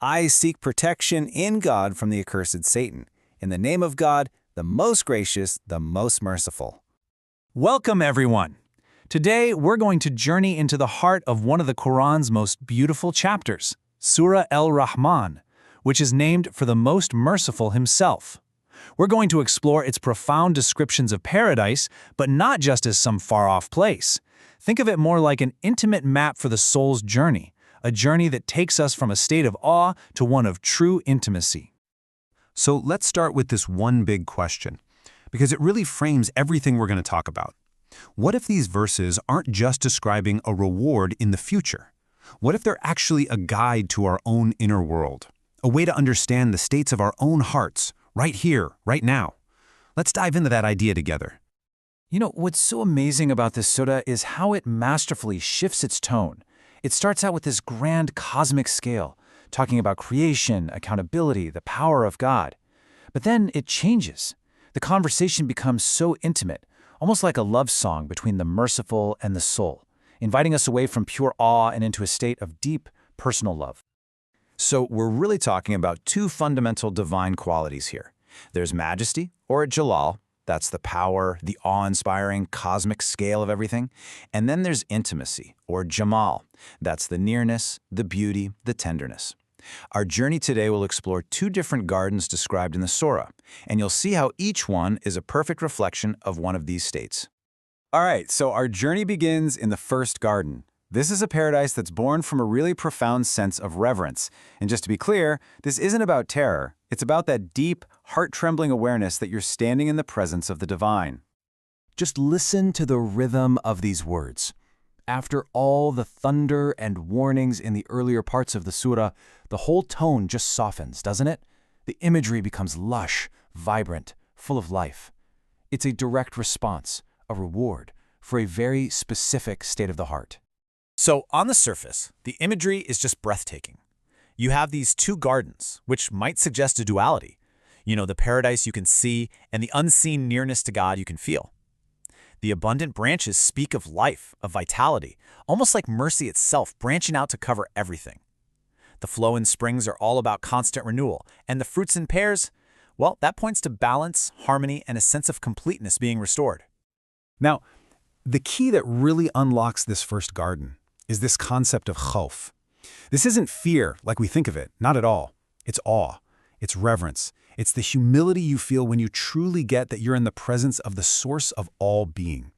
I seek protection in God from the accursed Satan. In the name of God, the most gracious, the most merciful. Welcome, everyone. Today, we're going to journey into the heart of one of the Quran's most beautiful chapters, Surah Ar-Rahman, which is named for the most merciful himself. We're going to explore its profound descriptions of paradise, but not just as some far-off place. Think of it more like an intimate map for the soul's journey, a journey that takes us from a state of awe to one of true intimacy. So let's start with this one big question, because it really frames everything we're going to talk about. What if these verses aren't just describing a reward in the future? What if they're actually a guide to our own inner world? A way to understand the states of our own hearts, right here, right now. Let's dive into that idea together. You know, what's so amazing about this surah is how it masterfully shifts its tone. It starts out with this grand cosmic scale, talking about creation, accountability, the power of God. But then it changes. The conversation becomes so intimate, almost like a love song between the merciful and the soul, inviting us away from pure awe and into a state of deep, personal love. So we're really talking about two fundamental divine qualities here. There's majesty, or jalal, that's the power, the awe-inspiring cosmic scale of everything. And then there's intimacy, or jamal, that's the nearness, the beauty, the tenderness. Our journey today will explore two different gardens described in the surah, and you'll see how each one is a perfect reflection of one of these states. All right, so our journey begins in the first garden. This is a paradise that's born from a really profound sense of reverence. And just to be clear, this isn't about terror. It's about that deep, heart-trembling awareness that you're standing in the presence of the divine. Just listen to the rhythm of these words. After all the thunder and warnings in the earlier parts of the surah, the whole tone just softens, doesn't it? The imagery becomes lush, vibrant, full of life. It's a direct response, a reward, for a very specific state of the heart. So, on the surface, the imagery is just breathtaking. You have these two gardens, which might suggest a duality. You know, the paradise you can see and the unseen nearness to God you can feel. The abundant branches speak of life, of vitality, almost like mercy itself branching out to cover everything. The flowing springs are all about constant renewal, and the fruits and pears, well, that points to balance, harmony, and a sense of completeness being restored. Now, the key that really unlocks this first garden is this concept of khawf. This isn't fear like we think of it, not at all. It's awe, it's reverence, it's the humility you feel when you truly get that you're in the presence of the source of all being.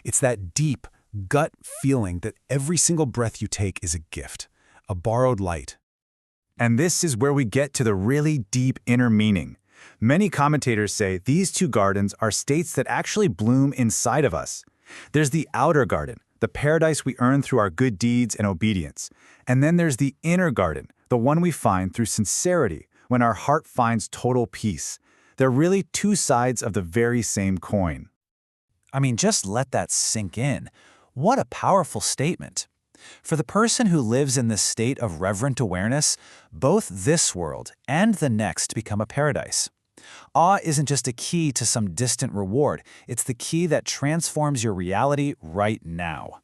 It's that deep, gut feeling that every single breath you take is a gift, a borrowed light. And this is where we get to the really deep inner meaning. Many commentators say these two gardens are states that actually bloom inside of us. There's the outer garden, the paradise we earn through our good deeds and obedience. And then there's the inner garden, the one we find through sincerity, when our heart finds total peace. They're really two sides of the very same coin. I mean, just let that sink in. What a powerful statement. For the person who lives in this state of reverent awareness, both this world and the next become a paradise. Awe isn't just a key to some distant reward, it's the key that transforms your reality right now.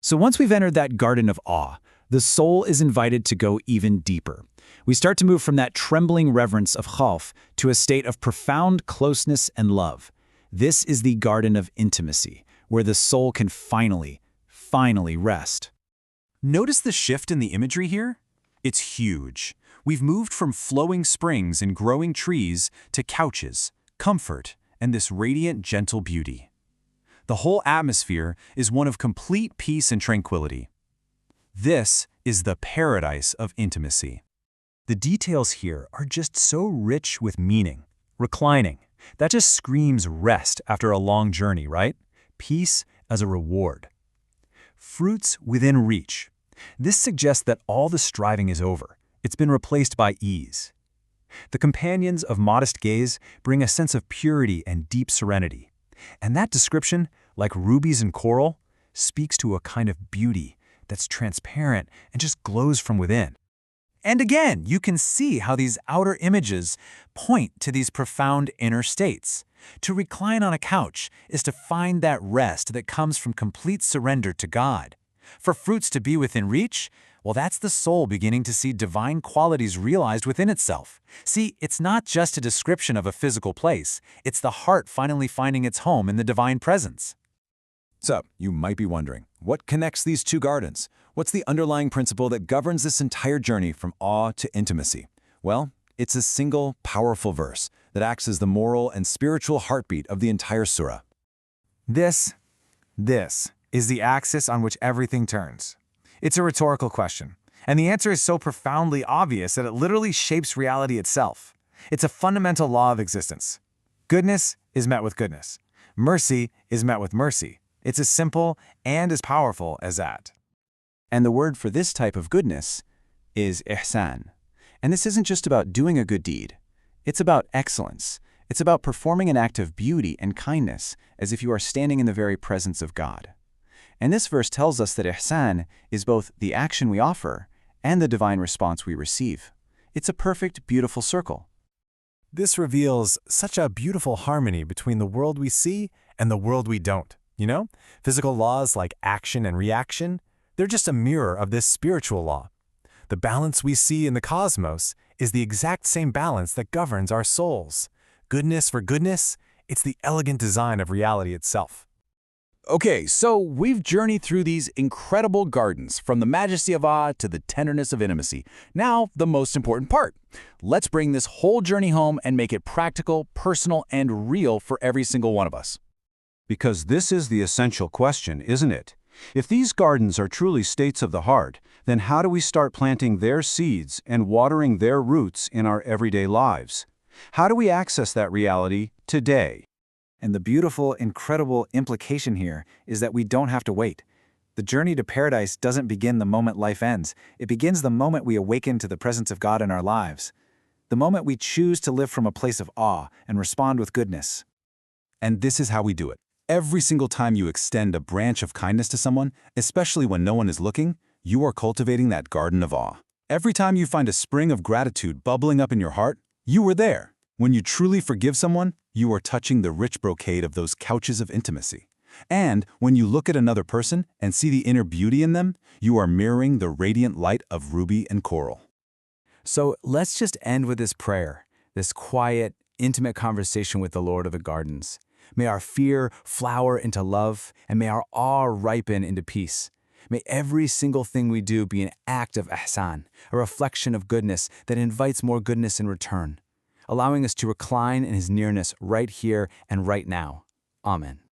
So once we've entered that garden of awe, the soul is invited to go even deeper. We start to move from that trembling reverence of khawf to a state of profound closeness and love. This is the garden of intimacy, where the soul can finally rest. Notice the shift in the imagery here? It's huge. We've moved from flowing springs and growing trees to couches, comfort, and this radiant, gentle beauty. The whole atmosphere is one of complete peace and tranquility. This is the paradise of intimacy. The details here are just so rich with meaning. Reclining, that just screams rest after a long journey, right? Peace as a reward. Fruits within reach. This suggests that all the striving is over. It's been replaced by ease. The companions of modest gaze bring a sense of purity and deep serenity. And that description, like rubies and coral, speaks to a kind of beauty that's transparent and just glows from within. And again, you can see how these outer images point to these profound inner states. To recline on a couch is to find that rest that comes from complete surrender to God. For fruits to be within reach, Well, that's the soul beginning to see divine qualities realized within itself. See, it's not just a description of a physical place. It's the heart finally finding its home in the divine presence. So, you might be wondering, what connects these two gardens? What's the underlying principle that governs this entire journey from awe to intimacy? Well, it's a single, powerful verse that acts as the moral and spiritual heartbeat of the entire surah. This is the axis on which everything turns. It's a rhetorical question, and the answer is so profoundly obvious that it literally shapes reality itself. It's a fundamental law of existence. Goodness is met with goodness. Mercy is met with mercy. It's as simple and as powerful as that. And the word for this type of goodness is ihsan. And this isn't just about doing a good deed. It's about excellence. It's about performing an act of beauty and kindness as if you are standing in the very presence of God. And this verse tells us that ihsan is both the action we offer and the divine response we receive. It's a perfect, beautiful circle. This reveals such a beautiful harmony between the world we see and the world we don't. You know, physical laws like action and reaction, they're just a mirror of this spiritual law. The balance we see in the cosmos is the exact same balance that governs our souls. Goodness for goodness, it's the elegant design of reality itself. Okay, so we've journeyed through these incredible gardens, from the majesty of awe to the tenderness of intimacy. Now, the most important part. Let's bring this whole journey home and make it practical, personal, and real for every single one of us. Because this is the essential question, isn't it? If these gardens are truly states of the heart, then how do we start planting their seeds and watering their roots in our everyday lives? How do we access that reality today? And the beautiful, incredible implication here is that we don't have to wait. The journey to paradise doesn't begin the moment life ends. It begins the moment we awaken to the presence of God in our lives. The moment we choose to live from a place of awe and respond with goodness. And this is how we do it. Every single time you extend a branch of kindness to someone, especially when no one is looking, you are cultivating that garden of awe. Every time you find a spring of gratitude bubbling up in your heart, you were there. When you truly forgive someone, you are touching the rich brocade of those couches of intimacy. And when you look at another person and see the inner beauty in them, you are mirroring the radiant light of ruby and coral. So let's just end with this prayer, this quiet, intimate conversation with the Lord of the Gardens. May our fear flower into love, and may our awe ripen into peace. May every single thing we do be an act of ihsan, a reflection of goodness that invites more goodness in return, allowing us to recline in His nearness right here and right now. Amen.